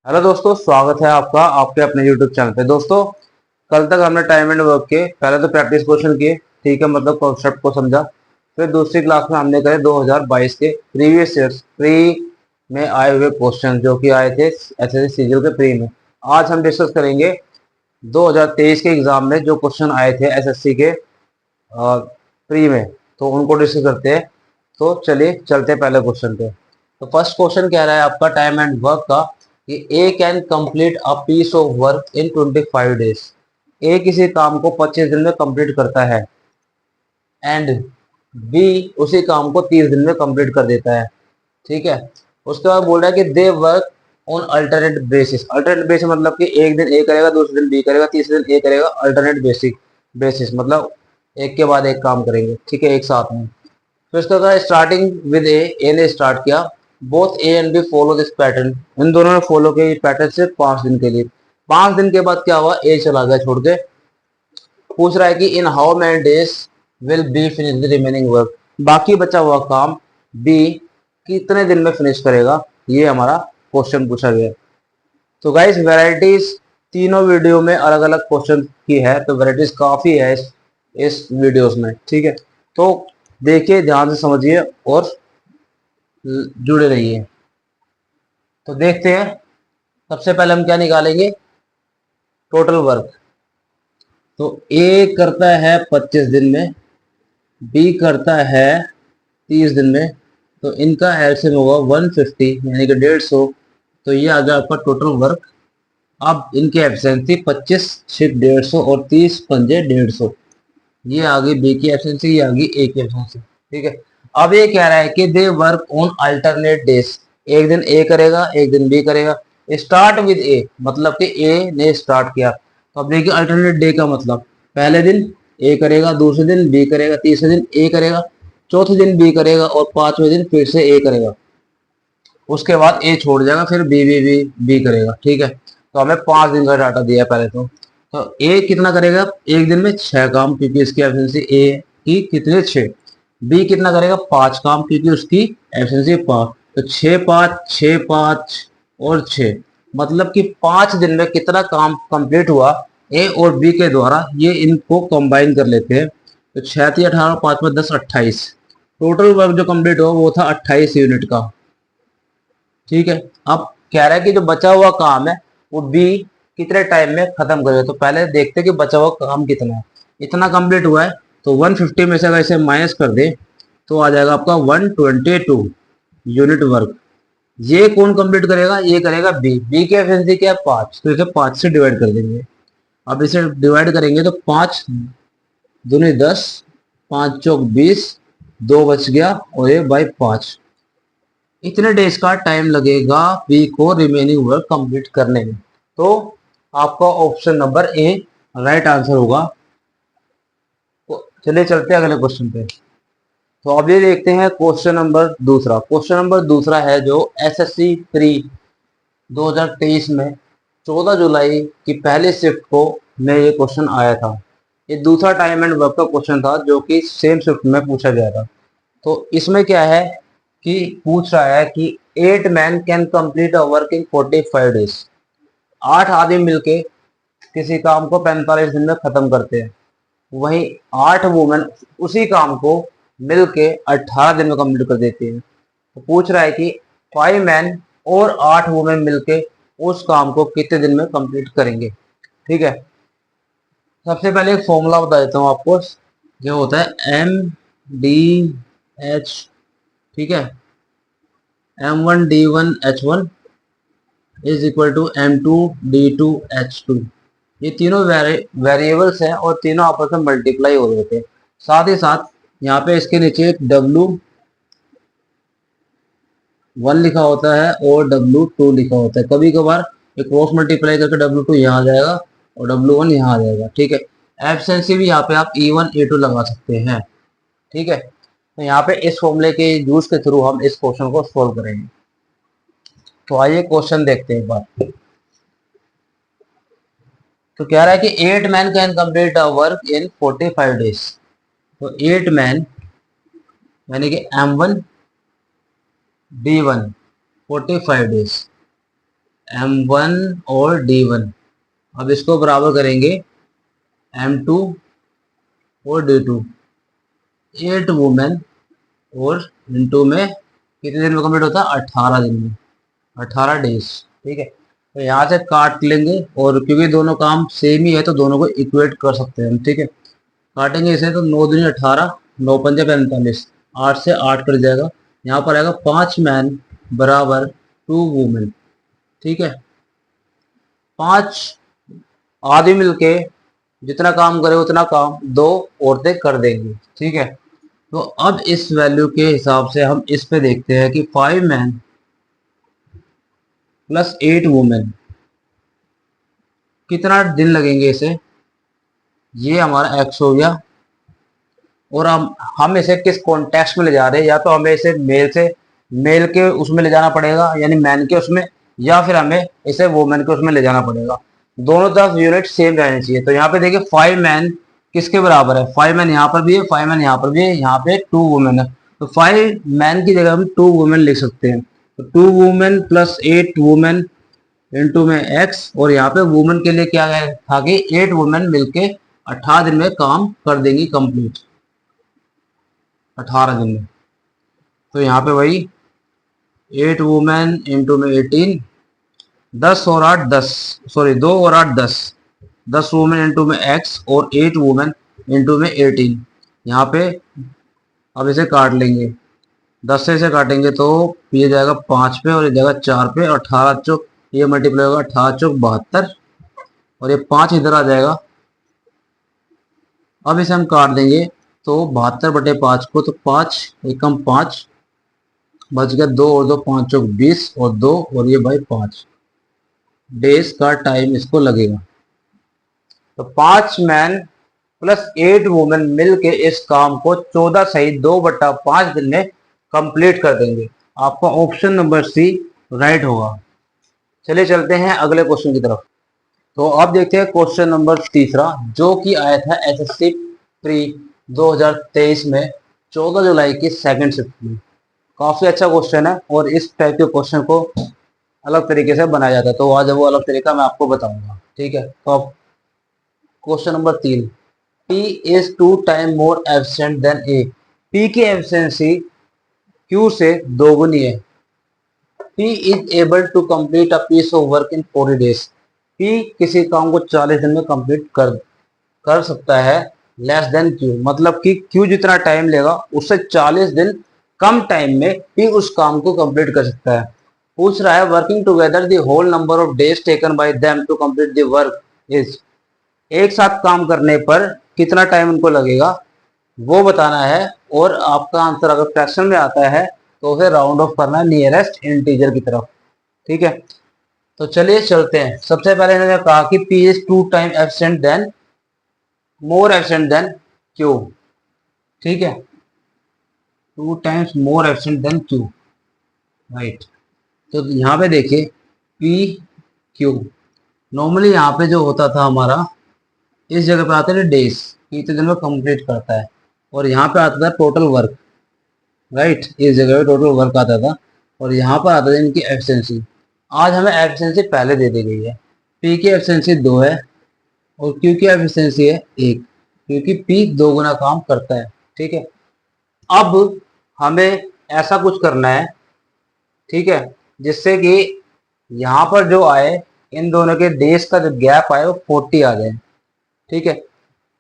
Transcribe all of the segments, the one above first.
Hello दोस्तों, स्वागत है आपका आपके अपने यूट्यूब चैनल पे। दोस्तों, कल तक हमने टाइम एंड वर्क के पहले तो प्रैक्टिस क्वेश्चन किए, ठीक है, मतलब कॉन्सेप्ट को समझा। फिर दूसरी क्लास में हमने करे 2022 के प्रीवियस ईयर्स प्री में आए हुए क्वेश्चन जो कि आए थे एसएससी सीजीएल के प्री में। आज हम डिस्कस करेंगे 2023 के एग्जाम में जो क्वेश्चन आए थे एसएससी के प्री में, तो उनको डिस्कस करते हैं। तो चलिए चलते हैं पहले क्वेश्चन पे। तो फर्स्ट क्वेश्चन कह रहा है आपका टाइम एंड वर्क का कि A can complete a piece of work in 25 days. A किसी काम को 25 दिन में कंप्लीट करता है एंड बी उसी काम को 30 दिन में कंप्लीट कर देता है, ठीक है। उसके बाद बोल रहा है कि they work on alternate basis. Alternate basis मतलब कि एक दिन ए करेगा, दूसरे दिन बी करेगा, तीसरे दिन ए करेगा। अल्टरनेट बेसिस मतलब एक के बाद एक काम करेंगे, ठीक है, एक साथ में। फिर उसके बाद स्टार्टिंग विद ए ने स्टार्ट किया। Both A and B follow this pattern. इन दोनों ने फॉलो किया पैटर्न से 5 दिन के लिए। 5 दिन के बाद क्या हुआ, ए चला गया छोड़ के। पूछ रहा है कि in how many days will be finish the remaining work. बाकी बचा हुआ काम बी कितने दिन में फिनिश करेगा, ये हमारा क्वेश्चन पूछा गया। तो गाइस, वैरायटीज तीनों वीडियो में अलग अलग क्वेश्चन की है, तो वैरायटीज काफी है इस वीडियोस में, ठीक है। तो देखिए, ध्यान से समझिए और जुड़े रहिए। तो देखते हैं, सबसे पहले हम क्या निकालेंगे, टोटल वर्क। तो ए करता है 25 दिन में, बी करता है 30 दिन में, तो इनका एलसीएम होगा 150 यानी कि 150। तो ये आ गया आपका टोटल वर्क। अब इनकी एफिशिएंसी 25 6 150 और 30 पंजे 150। ये आ गई बी की एफिशिएंसी, ये आ गई ए की एफिशिएंसी, ठीक है। अब ये कह रहा है कि they work on alternate days. एक दिन ए करेगा, एक दिन बी करेगा। स्टार्ट विद ए मतलब कि ए ने स्टार्ट किया। तो अब देखिए, अल्टरनेट डे का मतलब पहले दिन ए करेगा, दूसरे दिन बी करेगा, तीसरे दिन ए करेगा, चौथे दिन बी करेगा और पांचवें दिन फिर से ए करेगा। उसके बाद ए छोड़ जाएगा, फिर बी करेगा, ठीक है। तो हमें 5 दिन का डाटा दिया है पहले तो ए कितना करेगा, एक दिन में 6 काम, क्योंकि इसकी एफिशिएंसी ए की कितने 6। बी कितना करेगा, 5 काम, क्योंकि उसकी एफिशिएंसी 5। तो 6 5 6 5 और 6, मतलब कि 5 दिन में कितना काम कंप्लीट हुआ ए और बी के द्वारा, ये इनको कंबाइन कर लेते हैं। तो 6 3 18, 5 में 10 28। टोटल वर्क जो कंप्लीट हुआ वो था 28 यूनिट का, ठीक है। अब कह रहा है कि जो बचा हुआ काम है वो बी कितने टाइम में खत्म करेगा। तो पहले देखते हैं कि बचा हुआ काम कितना है। इतना कंप्लीट हुआ है, तो 150 में से अगर इसे माइनस कर दे तो आ जाएगा आपका 122 यूनिट वर्क। ये कौन कंप्लीट करेगा, ये करेगा बी की एफिशिएंसी क्या है 5, तो इसे 5 से डिवाइड कर देंगे। अब इसे डिवाइड करेंगे तो 5 दूनी 10, 5 चौक 20, 2 बच गया और ये बाई 5। इतने डेज का टाइम लगेगा बी को रिमेनिंग वर्क कंप्लीट करने में। तो आपका option number A right answer होगा। तो चलिए चलते हैं अगले क्वेश्चन पे। तो अब ये देखते हैं क्वेश्चन नंबर दूसरा। क्वेश्चन नंबर दूसरा है जो एसएससी प्री 2023 में 14 जुलाई की पहली शिफ्ट को में ये क्वेश्चन आया था। ये दूसरा टाइम एंड वर्क का क्वेश्चन था जो कि सेम शिफ्ट में पूछा गया था। तो इसमें क्या है कि पूछ रहा है कि 8 man can complete a work in 45 days. 8 आदमी मिलके किसी काम को 45 दिन में खत्म करते हैं। वहीं 8 वुमेन उसी काम को मिलके 18 दिन में कंप्लीट कर देती हैं। तो पूछ रहा है कि 5 मैन और 8 वुमेन मिलके उस काम को कितने दिन में कंप्लीट करेंगे, ठीक है। सबसे पहले एक फॉर्मूला बता देता हूँ आपको, जो होता है MDH, ठीक है। M1D1H1 is equal to M2D2H2। ये तीनों वेरिएबल्स हैं और तीनों आपस में मल्टीप्लाई हो रहे थे। साथ ही साथ यहाँ पे इसके नीचे एक W1 लिखा होता है और W2 लिखा होता है। कभी कभार एक क्रॉस मल्टीप्लाई करके W2 यहाँ आ जाएगा और W1 यहाँ आ जाएगा, ठीक है। एब्सेंसी भी यहाँ पे आप E1 E2 लगा सकते हैं, ठीक है। तो यहाँ पे इस फॉर्मूले के यूज के थ्रू हम इस क्वेश्चन को सोल्व करेंगे। तो आइए क्वेश्चन देखते हैं एक बार। तो कह रहा है कि 8 man can complete a work in 45 days. तो 8 मैन यानी कि M1D1 45 डेज M1 और D1। अब इसको बराबर करेंगे M2 और D2। 8 वुमेन और इनटू में कितने दिन में कंप्लीट होता है? 18 दिन में, 18 डेज। ठीक है, तो यहाँ से काट लेंगे, और क्योंकि दोनों काम सेम ही है तो दोनों को इक्वेट कर सकते हैं हम। ठीक है, काटेंगे इसे तो 9 दूनी 18, 9 पंजे 45, 8 से 8 कट जाएगा। यहाँ पर आएगा 5 मैन बराबर 2 वुमेन। ठीक है, 5 आदमी मिलके जितना काम करे उतना काम 2 औरतें कर देंगी। ठीक है, तो अब इस वैल्यू के हिसाब से हम इस पे देखते हैं कि 5 मैन प्लस 8 वुमेन कितना दिन लगेंगे इसे। ये हमारा एक्स हो गया, और हम इसे किस कॉन्टेक्स्ट में ले जा रहे हैं, या तो हमें इसे मेल के उसमें ले जाना पड़ेगा यानी मैन के उसमें, या फिर हमें इसे वुमेन के उसमें ले जाना पड़ेगा। दोनों तरफ यूनिट सेम रहनी चाहिए। तो यहाँ पे देखिए 5 मैन किसके बराबर है? 5 मैन यहाँ पर भी है, 5 मैन यहाँ पर भी है, यहाँ पे 2 वुमेन है। तो 5 मैन की जगह हम 2 वुमेन लिख सकते हैं। तो 2 वुमेन प्लस 8 वुमेन इनटू में एक्स, और यहाँ पे वुमेन के लिए क्या था कि 8 वुमेन मिलके 18 दिन में काम कर देंगी कंप्लीट, 18 दिन में। तो यहाँ पे वही 8 वुमेन इंटू में 18, 10 और 8 10, सॉरी 2 और 8 10, 10 वुमेन इंटू में एक्स और 8 वुमेन इंटू में 18। यहाँ पे अब इसे काट लेंगे, 10 से इसे काटेंगे तो ये जाएगा 5 पे और ये जाएगा 4 पे, और 18 चौक ये मल्टीप्लाई होगा 18 चौक 72, और ये 5 इधर आ जाएगा। अब इसे हम काट देंगे तो 72/5 को, तो 5 एकम 5 बच गया, 2 और 2 5 चौक 20, और 2 और ये भाई 5 डेज का टाइम इसको लगेगा। तो 5 मैन प्लस 8 वुमेन मिलके इस काम को 14 सही 2/5 दिन में कंप्लीट कर देंगे। आपका ऑप्शन नंबर सी राइट होगा। चलिए चलते हैं अगले क्वेश्चन की तरफ। तो अब देखते हैं क्वेश्चन नंबर तीसरा, जो कि आया था एसएससी प्री 2023 में 14 जुलाई की सेकंड शिफ्ट में। काफी अच्छा क्वेश्चन है, और इस टाइप के क्वेश्चन को अलग तरीके से बनाया जाता है, तो आज वो अलग तरीका मैं आपको बताऊंगा। ठीक है, तो अब question number 3, P is 2 time more absent than A। P की एब्सेंसी Q से दोगुनी है। P is able to complete a piece of work in 40 days. P किसी काम को 40 दिन में कंप्लीट कर सकता है, लेस देन Q, मतलब कि Q जितना टाइम लेगा उससे 40 दिन कम टाइम में P उस काम को कंप्लीट कर सकता है। पूछ रहा है working together the whole number of days taken by them to complete the work is. एक साथ काम करने पर कितना टाइम उनको लगेगा वो बताना है, और आपका आंसर अगर फ्रैक्शन में आता है तो उसे राउंड ऑफ करना है नियरेस्ट इंटीजर की तरफ। ठीक है, तो चलिए चलते हैं। सबसे पहले इन्होंने कहा कि P is 2 time absent than more absent than Q। ठीक है, 2 times more absent than Q, right. तो यहाँ पे देखिए P Q, नॉर्मली यहाँ पे जो होता था हमारा, इस जगह पे आते थे डेज कितने दिन में कंप्लीट करता है, और यहाँ पे आता था टोटल वर्क, राइट। इस जगह पे टोटल वर्क आता था, और यहाँ पर आता था इनकी एफिशिएंसी। आज हमें एफिशिएंसी पहले दे दी गई है। P की एफिशिएंसी 2 है और Q की एफिशिएंसी है 1, क्योंकि P 2 गुना काम करता है। ठीक है, अब हमें ऐसा कुछ करना है, ठीक है, जिससे कि यहाँ पर जो आए इन दोनों के डेज का जो गैप आए वो 40 आ जाए। ठीक है,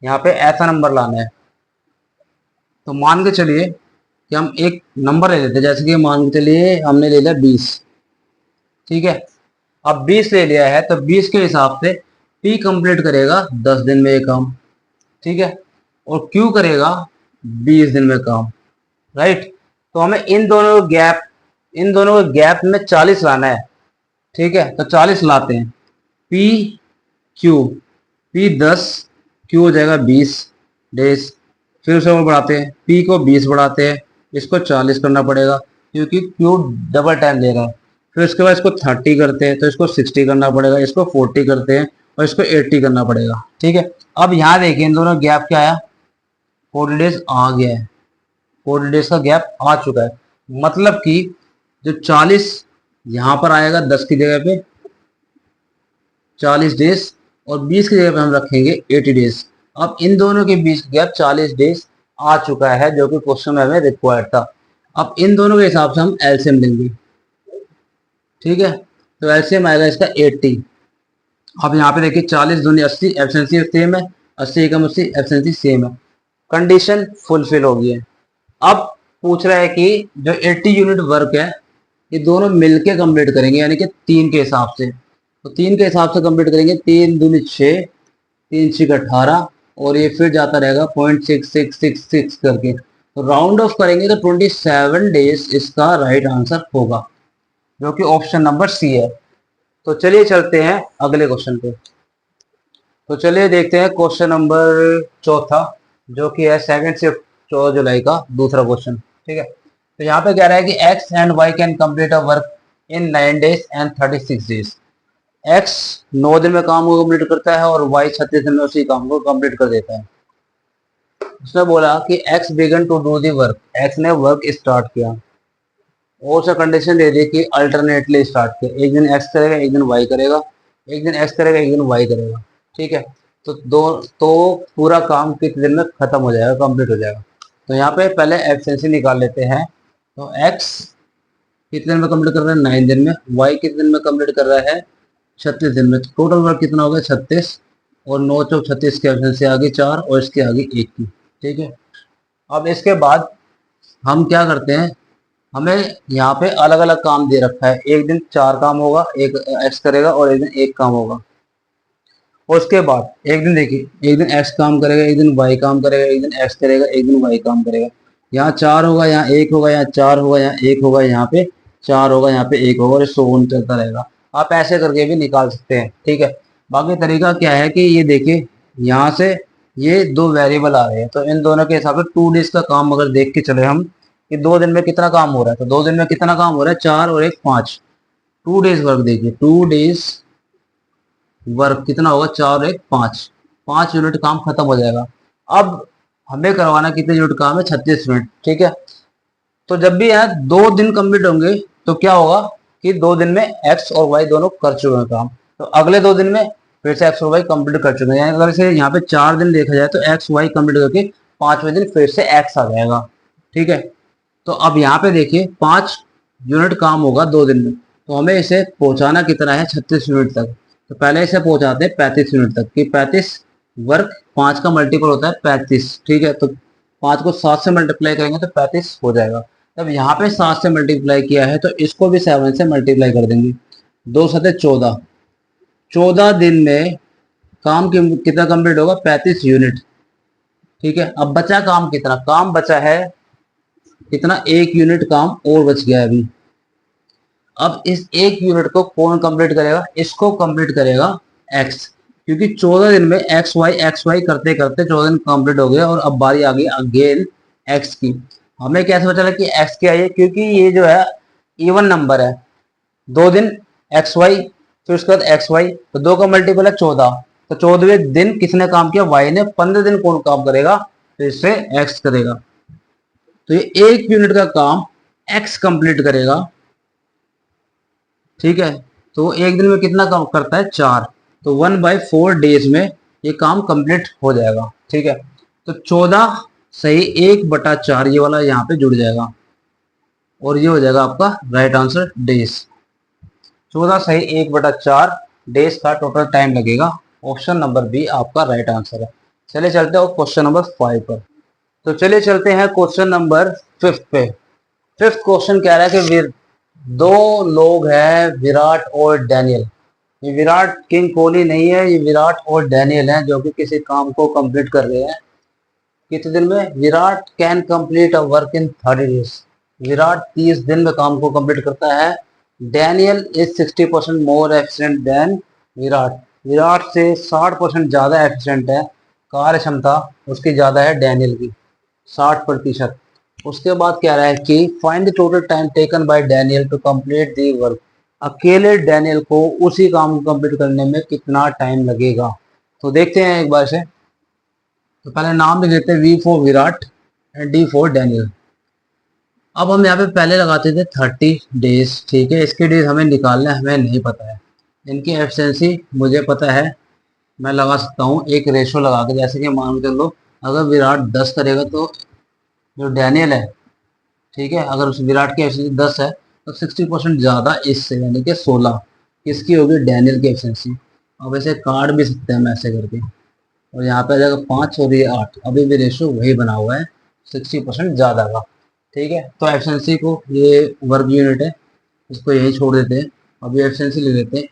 यहाँ पे ऐसा नंबर लाना है। तो मान के चलिए कि हम एक नंबर ले लेते हैं, जैसे कि मान के चलिए हमने ले लिया 20। ठीक है, अब 20 ले लिया है तो 20 के हिसाब से P कंप्लीट करेगा 10 दिन में ये काम। ठीक है, और Q करेगा 20 दिन में काम, राइट। तो हमें इन दोनों के गैप में 40 लाना है। ठीक है, तो 40 लाते हैं। P Q, P 10, Q हो जाएगा 20 डेज। फिर उसे वो बढ़ाते हैं, P को 20 बढ़ाते हैं, इसको 40 करना पड़ेगा क्योंकि Q डबल टाइम ले रहा है। फिर उसके बाद इसको 30 करते हैं तो इसको 60 करना पड़ेगा, इसको 40 करते हैं और इसको 80 करना पड़ेगा। ठीक है, अब यहाँ देखिए इन दोनों गैप क्या आया, 40 डेज आ गया है, 40 डेज का गैप आ चुका है। मतलब कि जो 40 यहाँ पर आएगा 10 की जगह पे, 40 डेज, और 20 की जगह पे हम रखेंगे 80 डेज। अब इन दोनों के बीच गैप 40 डेज आ चुका है, जो कि क्वेश्चन में हमें रिक्वायर्ड था। अब इन दोनों के हिसाब से हम एलसीएम लेंगे, ठीक है। तो एलसीएम आएगा इसका 80। अब यहाँ पे देखिए 40 दूनी 80, एफिशिएंसी सेम है, 80 एकम 80, एफिशिएंसी सेम है। कंडीशन फुलफिल हो गई है। अब पूछ रहा है कि जो 80 यूनिट वर्क है ये दोनों मिलके कंप्लीट करेंगे, यानी कि 3 के हिसाब से। तो 3 के हिसाब से कंप्लीट करेंगे, 3 दूनी 6, 3 6 18, और ये फिर जाता रहेगा 0.6666 करके। तो राउंड ऑफ करेंगे तो 27 डेज इसका राइट आंसर होगा, जो कि ऑप्शन नंबर सी है। तो चलिए चलते हैं अगले क्वेश्चन पे। तो चलिए देखते हैं क्वेश्चन नंबर चौथा, जो कि है सेकंड शिफ्ट 14 जुलाई का दूसरा क्वेश्चन, ठीक है। तो यहाँ पे कह रहा है कि X and Y can complete a work in 9 days and 36 days. X 9 दिन में काम को कंप्लीट करता है और वाई 36 दिन में उसी काम को कंप्लीट कर देता है। उसने बोला कि X began to do the work, X ने वर्क स्टार्ट किया, और उसे कंडीशन दे दी कि अल्टरनेटली स्टार्ट किया, एक दिन एक्स करेगा, एक दिन वाई करेगा, एक दिन एक्स करेगा, एक दिन वाई करेगा, ठीक है। तो पूरा काम कितने दिन में खत्म हो जाएगा, कंप्लीट हो जाएगा। तो यहाँ पे पहले एफिशिएंसी निकाल लेते हैं। तो एक्स कितने दिन में कंप्लीट कर रहा है, 9 दिन में। वाई कितने दिन में कंप्लीट कर रहा है, 36 दिन में। टोटल वर्क कितना होगा, 36, और 9 चौक 36 की एफिशिएंसी आ गई 4, और इसके आगे 1 की, ठीक है। अब इसके बाद हम क्या करते हैं, हमें यहाँ पे अलग अलग काम दे रखा है, एक दिन 4 काम होगा, एक एक्स करेगा, और एक दिन 1 काम होगा। और उसके बाद एक दिन देखिए, एक दिन एक्स काम करेगा, एक दिन वाई काम करेगा, एक दिन एक्स करेगा, एक दिन वाई काम करेगा। यहाँ 4 होगा, यहाँ 1 होगा, यहाँ 4 होगा, यहाँ 1 होगा, यहाँ पे 4 होगा, यहाँ पे 1 होगा, और सो ऑन चलता रहेगा। आप ऐसे करके भी निकाल सकते हैं, ठीक है। बाकी तरीका क्या है कि ये देखिए, यहाँ से ये 2 वेरिएबल आ रहे हैं, तो इन दोनों के हिसाब से 2 डेज का काम अगर देख के चले हम कि 2 दिन में कितना काम हो रहा है, तो 2 दिन में कितना काम हो रहा है, 4 और 1 5। 2 डेज वर्क देखिए, 2 डेज वर्क कितना होगा, 4 और 1 5, 5 यूनिट काम खत्म हो जाएगा। अब हमें करवाना कितने यूनिट काम है, 36 यूनिट, ठीक है। तो जब भी यहाँ 2 दिन कंप्लीट होंगे तो क्या होगा कि 2 दिन में एक्स और वाई दोनों कर चुके हैं काम, तो अगले 2 दिन में फिर से एक्स और वाई कंप्लीट कर चुके हैं। यानी अगर इसे यहाँ पे 4 दिन देखा जाए तो एक्स वाई कंप्लीट करके 5वें दिन फिर से एक्स आ जाएगा, ठीक है। तो अब यहाँ पे देखिए 5 यूनिट काम होगा 2 दिन में, तो हमें इसे पहुंचाना कितना है, 36 यूनिट तक। तो पहले इसे पहुंचाते हैं 35 यूनिट तक, कि 35 वर्क 5 का मल्टीपल होता है 35, ठीक है। तो 5 को 7 से मल्टीप्लाई करेंगे तो 35 हो जाएगा। तब यहाँ पे 7 से मल्टीप्लाई किया है तो इसको भी 7 से मल्टीप्लाई कर देंगे, 2 7 14, 14 दिन में काम कितना कंप्लीट होगा, 35 यूनिट, ठीक है। अब बचा काम कितना, काम बचा है कितना, 1 यूनिट काम और बच गया है अभी। अब इस 1 यूनिट को कौन कंप्लीट करेगा, इसको कंप्लीट करेगा एक्स, क्योंकि 14 दिन में एक्स वाई करते करते 14 दिन कंप्लीट हो गए, और अब बारी आ गई अगेन एक्स की। हमें कैसे पता चला कि एक्स क्या है, क्योंकि ये जो है इवन नंबर है, 2 दिन एक्स वाई, फिर उसके बाद एक्स वाई, तो 2 का मल्टीपल है 14, तो 14वें दिन किसने काम किया, वाई ने। 15 दिन कौन काम करेगा, तो इससे एक्स करेगा। तो ये 1 यूनिट का काम एक्स कंप्लीट करेगा, ठीक है। तो 1 दिन में कितना काम करता है, 4, तो 1/4 डेज में ये काम कंप्लीट हो जाएगा, ठीक है। तो 14 सही 1/4 ये वाला यहाँ पे जुड़ जाएगा, और ये हो जाएगा आपका राइट आंसर डेज। 14 सही 1/4 डेज का टोटल टाइम लगेगा। ऑप्शन नंबर बी आपका राइट आंसर है। चलिए चलते हैं क्वेश्चन नंबर 5 पर। तो चलिए चलते हैं क्वेश्चन नंबर 5 पे। 5th क्वेश्चन कह रहा है कि 2 लोग हैं, विराट और डैनियल। ये विराट किंग कोहली नहीं है, ये विराट और डैनियल हैं, जो कि किसी काम को कंप्लीट कर रहे हैं कितने दिन में। Virat can complete a work in 30 days. Virat 30 दिन में काम को कंप्लीट करता है। Daniel is 60% more efficient then Virat. Virat से 60% ज्यादा एफिशिएंट है, कार्य क्षमता उसकी ज्यादा है डैनियल की 60%। उसके बाद क्या रहा है कि find the total time taken by Daniel to complete the work. अकेले डैनियल को उसी काम को कंप्लीट करने में कितना टाइम लगेगा। तो देखते हैं एक बार से। तो पहले नाम लिख देते हैं, V for Virat and D for Daniel. अब हम यहाँ पे पहले लगाते थे 30 डेज, ठीक है। इसके डेज हमें निकालना है, हमें नहीं पता है। इनकी एफिशिएंसी मुझे पता है, मैं लगा सकता हूँ एक रेशो लगा के। जैसे कि मान के चलो, अगर विराट 10 करेगा तो जो डैनियल है, ठीक है, अगर उस विराट की एफिशिएंसी 10 है तो 60% ज़्यादा इससे, यानी कि 16 किसकी होगी, डैनियल की एफिशिएंसी। अब ऐसे काट भी सकते हैं हम ऐसे करके, और यहाँ पे आ जाएगा 5 और ये 8, अभी भी रेशो वही बना हुआ है 60% ज़्यादा का। ठीक है, तो एफिशिएंसी को, ये वर्क यूनिट है, इसको यही छोड़ देते हैं। अभी एफिशिएंसी ले लेते हैं,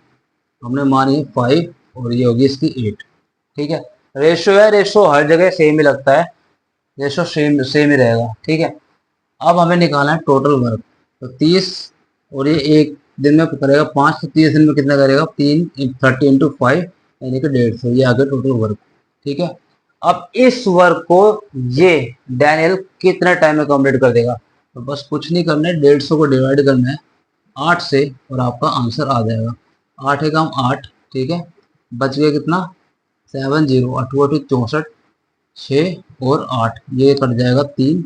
हमने मानी 5 और ये होगी इसकी 8। ठीक है, रेशो है, रेशो हर जगह सेम ही लगता है, रेशो सेम सेम ही रहेगा। ठीक है, अब हमें निकालना है टोटल वर्क। तो 30 और ये एक दिन में करेगा 5, तो 30 दिन में कितना करेगा, 30 × 5 यानी कि 150, ये आ गया टोटल वर्क। ठीक है, अब इस वर्क को ये डैनियल कितने टाइम में कंप्लीट कर देगा, तो बस कुछ नहीं करना है, 150 को डिवाइड करना है 8 से और आपका आंसर आ जाएगा। 8 एकम 8, ठीक है, बच गया कितना, 70, 8 64, 6 और 8, ये कट जाएगा 3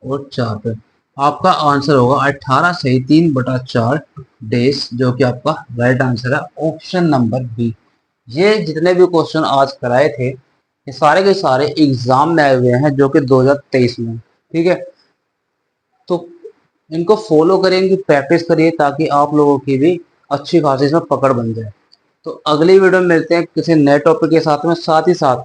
और 4 पे। आपका आंसर होगा 18 सही 3/4 डेज, जो कि आपका राइट आंसर है, ऑप्शन नंबर बी। ये जितने भी क्वेश्चन आज कराए थे, ये सारे के सारे एग्जाम में आए हुए हैं, जो कि 2023 में। ठीक है, तो इनको फॉलो करें, इनकी प्रैक्टिस करिए, ताकि आप लोगों की भी अच्छी खासी इसमें पकड़ बन जाए। तो अगली वीडियो में मिलते हैं किसी नए टॉपिक के साथ में, साथ ही साथ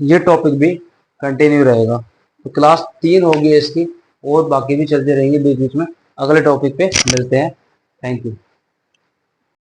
ये टॉपिक भी कंटिन्यू रहेगा। तो क्लास 3 होगी इसकी, और बाकी भी चलते रहेंगे बीच बीच में। अगले टॉपिक पे मिलते हैं। Thank you.